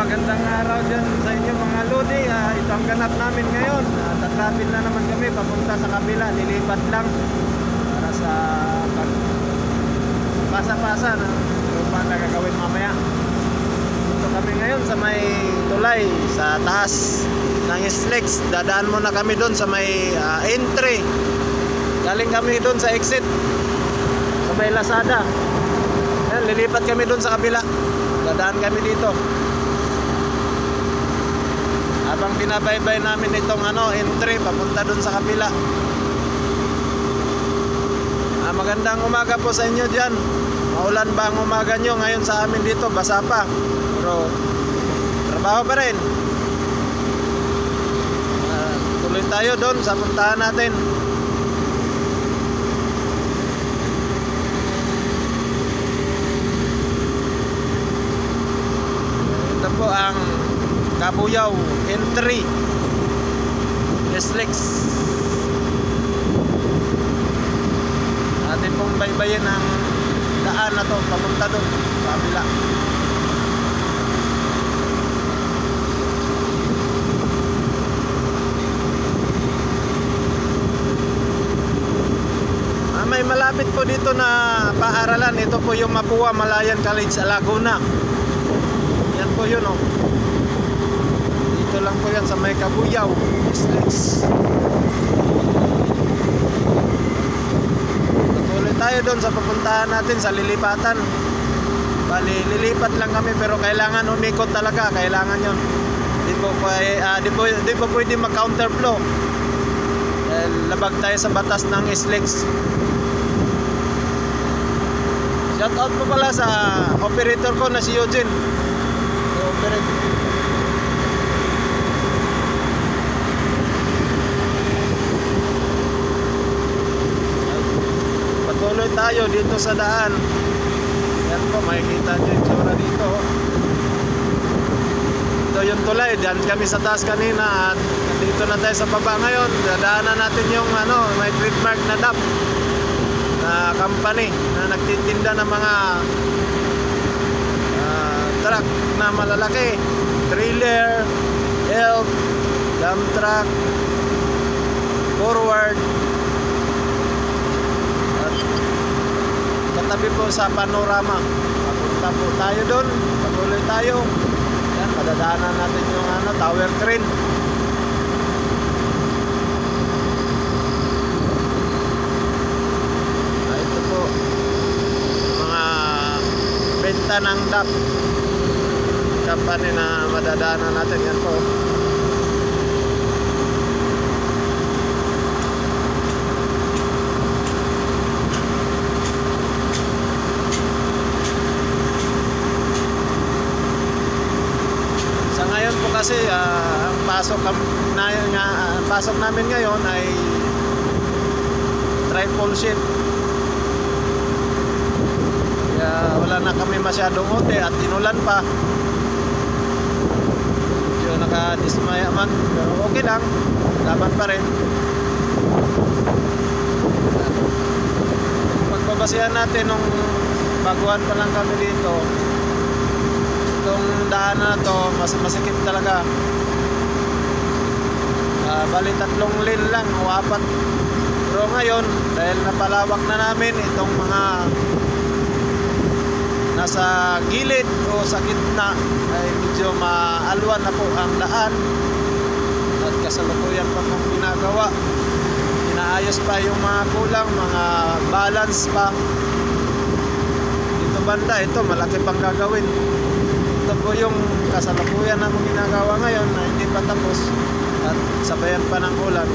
magandang araw dyan sa inyo mga Lodi. Ito ang ganap namin ngayon. Tatrapin na naman kami papunta sa kabila. Lilipat lang para sa pasa-pasa na lupa na gagawin mamaya. Ito kami ngayon sa may tulay sa taas ng SLEX. Dadaan muna kami doon sa may entry. Galing kami doon sa exit sa may Lazada. Yan, lilipat kami doon sa kabila. Dadaan kami dito. Habang binabaybay namin itong entry papunta doon sa kabila. Magandang umaga po sa inyo dyan. Maulan ba ang umaga nyo? Ngayon sa amin dito basa pa, pero trabaho pa rin. Tuloy tayo doon sa puntahan natin. Ito po ang Cabuyao entry SLEX. Atin pong baybayin ang daan na to papunta doon sa kabila. May malapit po dito na paaralan. Ito po yung Mapua Malayan College sa Laguna. Yan po yun Dito lang po yan sa may Cabuyao SLEX. Tuloy tayo doon sa papuntahan natin sa lilipatan. Bali, lilipat lang kami pero kailangan umikot talaga. Kailangan yun. Di po pwede mag-counterflow. Labag tayo sa batas ng SLEX. Shout out po pala sa operator ko na si Eugene. Patuloy tayo dito sa daan. Yan po, makikita nyo yung tsura dito. Ito yung tulay. Diyan kami sa taas kanina at dito na tayo sa baba ngayon. Dadaanan natin yung may trademark na DAP na company na nagtitinda ng mga truck na malalaki, trailer, elf, dump truck, forward. At katabi po sa panorama. Papunta po tayo doon. Patuloy tayo. Yan, madadaanan natin yung tower crane. Ito po mga benta ng DAP company na madadaanan natin. Yan po. Sa ngayon po kasi ang pasok namin ngayon ay triple shift. Kaya wala na kami masyadong ote at inulan pa. Nakadismaya man, pero okay lang, laban pa rin. Pagbabasihan natin nung baguhan pa lang kami dito, itong daan na to masikip talaga. Bali 3 lane lang o 4, pero ngayon dahil napalawak na namin itong mga nasa gilid o sa gitna ay medyo maalwan na po ang daan at kasalukuyan pa pong ginagawa. Inaayos pa yung mga kulang, mga balance pa. Dito banda, ito malaki pang gagawin. Ito po yung kasalukuyan na mong ginagawa ngayon na hindi pa tapos at sabayan pa ng ulan.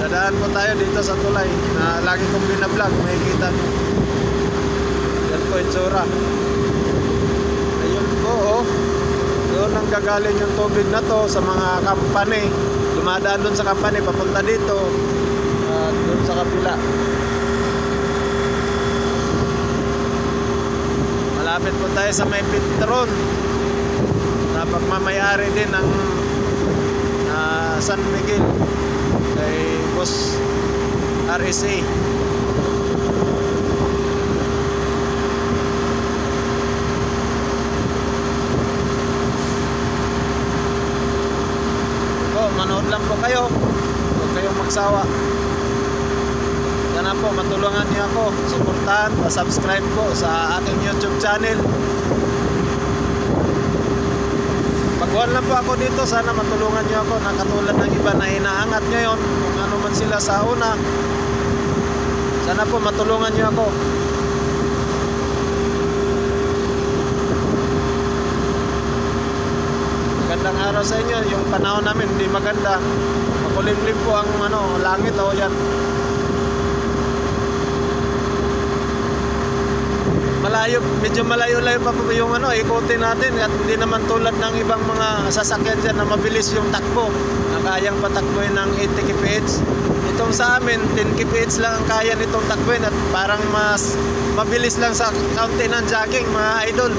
Dadaan po tayo dito sa tulay na lagi kong binablog, makikita nyo. Yan po yung tsura. Ayun po doon ang gagaling yung tubig na to sa mga company. Dumadaan doon sa company papunta dito at doon sa kabila. Malapit po tayo sa may Petron na pagmamayari din ng San Miguel kay Boss RSA. kayo, huwag kayong magsawa. Sana po matulungan niyo ako, suportahan, subscribe po sa aking YouTube channel. Pagkuhan lang po ako dito, sana matulungan niyo ako na katulad ng iba na inaangat ngayon, kung ano man sila sa una. Sana po matulungan niyo ako. Magandang araw sa inyo. Yung panahon namin hindi maganda. Makulimlim po ang langit yan. Malayo, medyo malayo-layo pa po yung ikutin natin at hindi naman tulad ng ibang mga sasakyan dyan na mabilis yung takbo na kayang patakbuhin ng 80 kph. Itong sa amin 10 kph lang ang kaya nitong takbuhin at parang mas mabilis lang sa kaunti ng jogging, mga idol.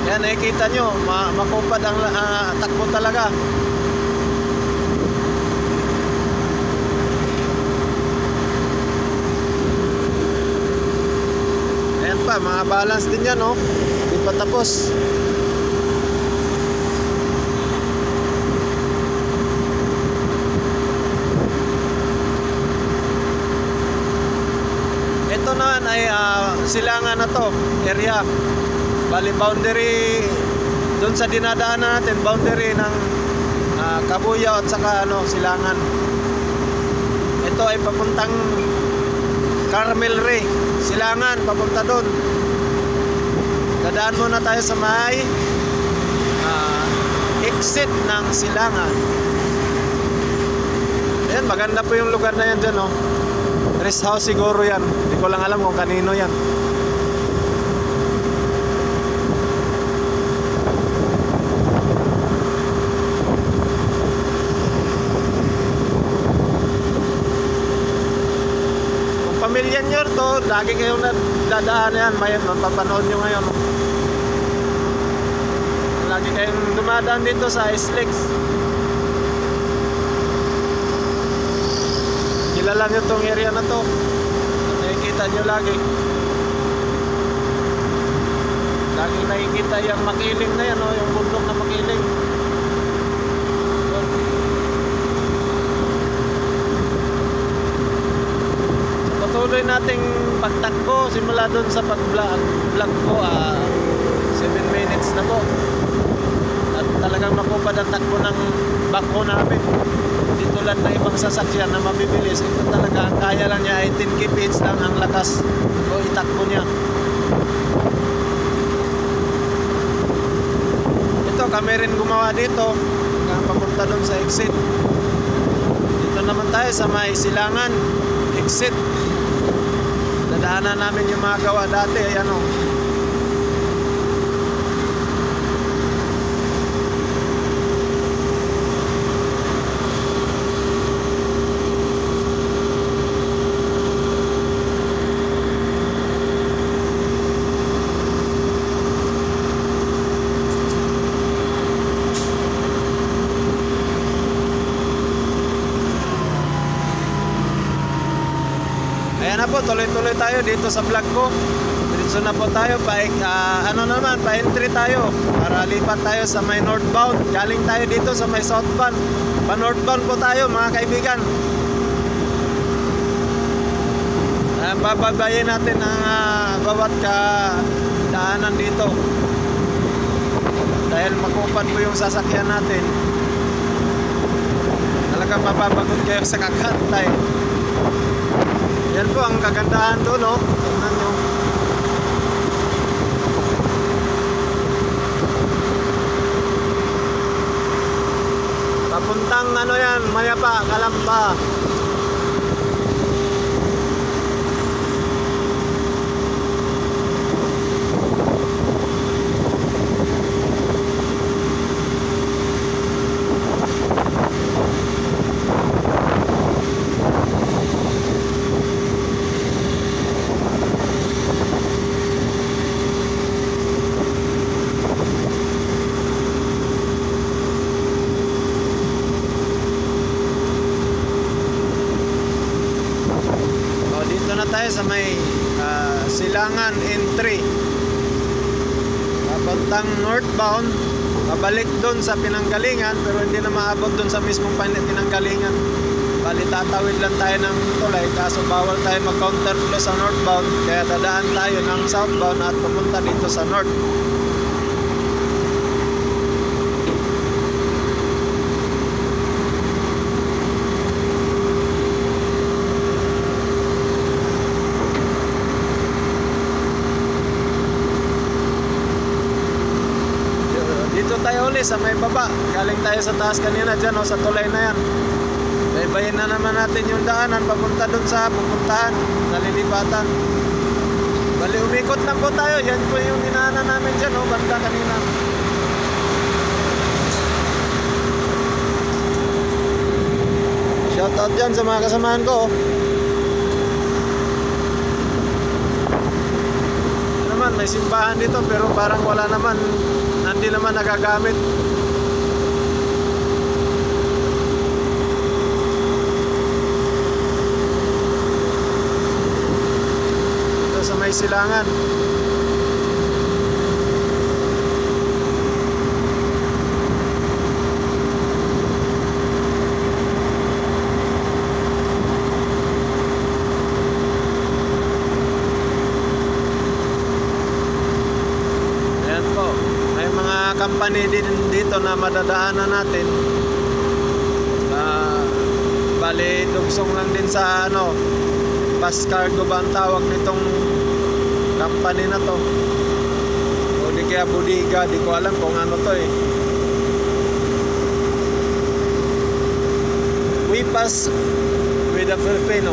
Yan, nakikita nyo, makupad ang takbo talaga. Ayan pa, mga balance din yan, no? Hindi pa tapos. Ito na ay silangan na to, area. Bali boundary doon sa dinadaanan natin, boundary ng Cabuyao at saka Silangan. Ito ay papuntang Carmel Ray, Silangan, papunta doon. Dadaan muna tayo sa may exit ng Silangan. Ayan, maganda po yung lugar na yan dyan, no? Rest house siguro yan. Hindi ko lang alam kung kanino yan. Pamilya nyo to, lagi kayong dadaan yan, mapapanood nyo ngayon. Lagi kayong dumadaan dito sa SLEX. Kilala nyo tong area na to, nakikita nyo lagi. Lagi nakikita yung Makiling na yan, yung bundok na Makiling. Patuloy nating pagtakbo simula doon sa pag-vlog ko, 7 minutes na po at talagang makupad ang takbo ng bako namin. Hindi tulad na ibang sasakyan na mabibilis. Ito talaga ang kaya lang niya ay 10 kph lang ang lakas o itakbo niya. Ito kami rin gumawa dito hanggang papunta doon sa exit. Dito naman tayo sa may Silangan exit. Dadaanan namin yung mga gawa dati, ayan o. Ayan na po, tuloy-tuloy tayo dito sa vlog ko. Diretso na po tayo, pa-entry tayo para lipat tayo sa may northbound. Galing tayo dito sa may southbound. Pa-northbound po tayo, mga kaibigan. Bababayin natin ang bawat daanan dito. Dahil makupad po yung sasakyan natin. Talagang mapapagod kayo sa kakantay. Yan po ang kagandahan doon, no? Tingnan nyo. Papuntang yan, Mayapa, Calamba. Tayo sa may Silangan entry papuntang northbound. pabalik doon sa pinanggalingan, pero hindi na maabot doon sa mismong pinanggalingan. Bali tatawid lang tayo ng tulay, kaso bawal tayo mag-counterflow sa northbound, kaya dadaan tayo ng southbound at pumunta dito sa north. Dito tayo ulit sa may baba. Galing tayo sa taas kanina dyan o sa tulay na yan. Baybayin na naman natin yung daanan papunta dun sa pupuntahan, nalilipatan. Bali umikot lang po tayo. Yan po yung dinaanan namin dyan o, banda kanina. Shoutout dyan sa mga kasamahan ko. Naman may simbahan dito pero parang wala naman, hindi naman nagagamit. Ito sa may silangan. Company din dito na madadaanan natin. Bali dugsong lang din sa ano, bus cargo ba ang tawag nitong company na to, o di kaya bodega, di ko alam kung ano to eh. We pass with a Filipino.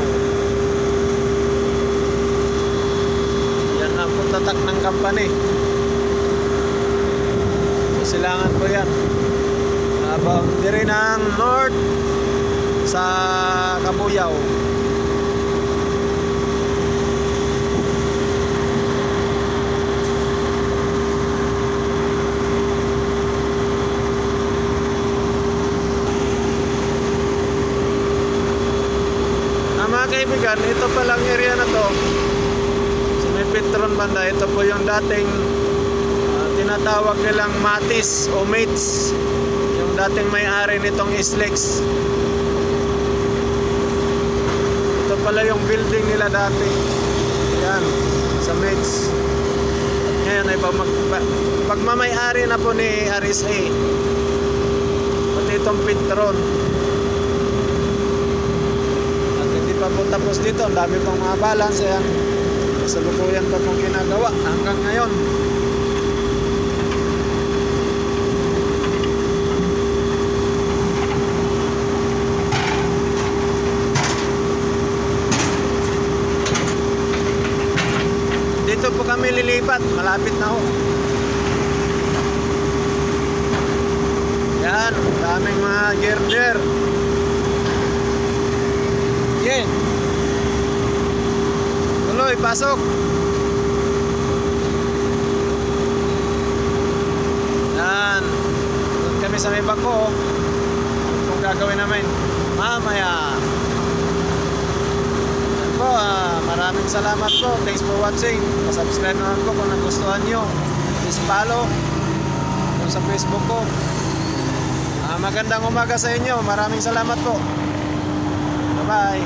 Yan ang tatak ng company. Silangan po yan. Boundary ng north sa Kabuyaw. Mga kaibigan, ito palang area na to sa may Petron banda. Ito po yung dating tinatawag nilang Matis o Mates, yung dating may-ari nitong Islex. Ito pala yung building nila dati. Yan, sa Mates. At ngayon ay pagmamay-ari na po ni RSA, pati itong Petron. At hindi pa po tapos dito, ang dami pang mga balance. Yan, kasalukuyan pa pong ginagawa hanggang ngayon. Dito po kami lilipat, malapit na ho. Yan, daming mga girder. Yeah. Tuloy, pasok. Yan. Doon kami sa may bako. Kung gagawin namin mamaya. Maraming salamat po. Thanks for watching. Subscribe naman po kung nagustuhan nyo. Please follow sa Facebook ko. Magandang umaga sa inyo. Maraming salamat po. Bye bye.